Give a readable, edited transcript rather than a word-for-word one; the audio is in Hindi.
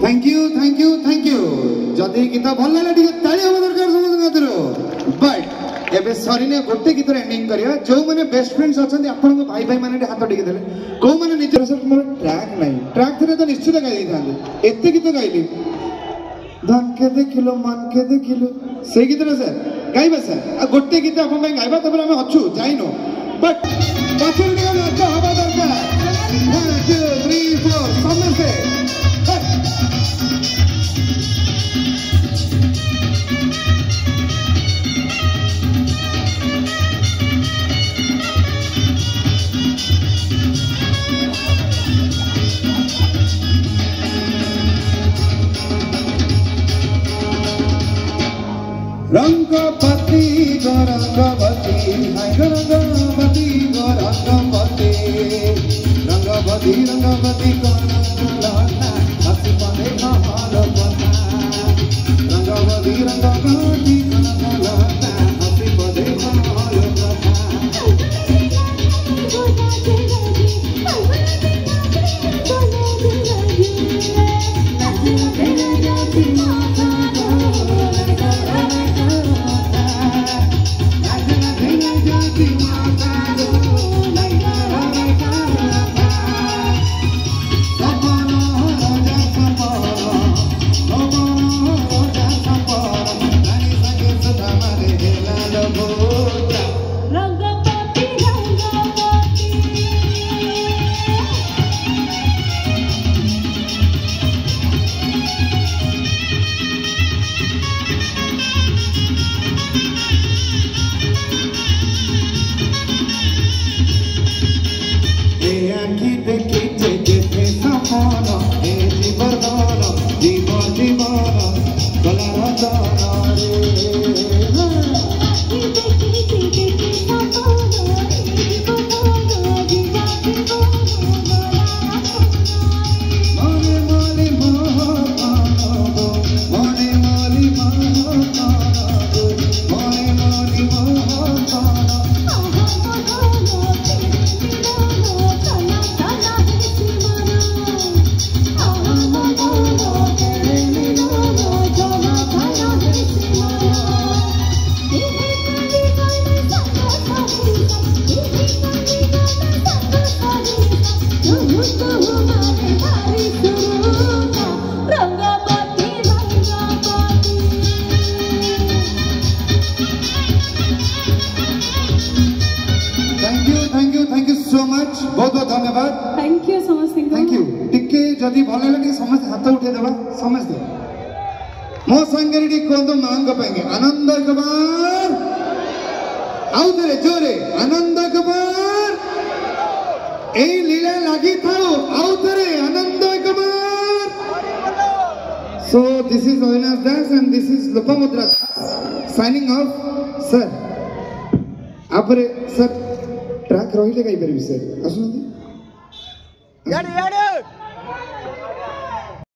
thank you thank you thank you जदि गीत भल लगे ताली हम दरकार समस्त बट एबे सरीने गोटे गीत एंडिंग करिया जो माने बेस्ट फ्रेंड्स अछन आपन को भाई भाई माने हाथ टिके देले को माने निजर सर मोर ट्रैक नहीं ट्रैक थरे तो निश्चित गाई देथांदे एते गीत गाइली धन के देखिलो मन के देखिलो से गीत रे सर गाइबा सर आ गोटे गीत आपन भाई गाइबा तबरे हम अछु जाइनो बट पाछर निका अच्छा हवा दरकार 1 2 3 4 समझे रंगपति रंगपति हाय रंगपति रंगपति रंगपति रंगपति हसी पाने हाल बना रंगपति रंगपति हसी पाने हाल मुवी भल लगे समस्त हाथ उठे देवा समस्त मो संगे कहतु माँ आनंद कुमार आउ थे जोरे आनंद कुमार ए लीला लगी था आउ थे Anand Kumar so this is Avinash Das and this is Lopamudra Das signing off sir आपरे सर ट्रैक रहिले गाई परबी सर आसुना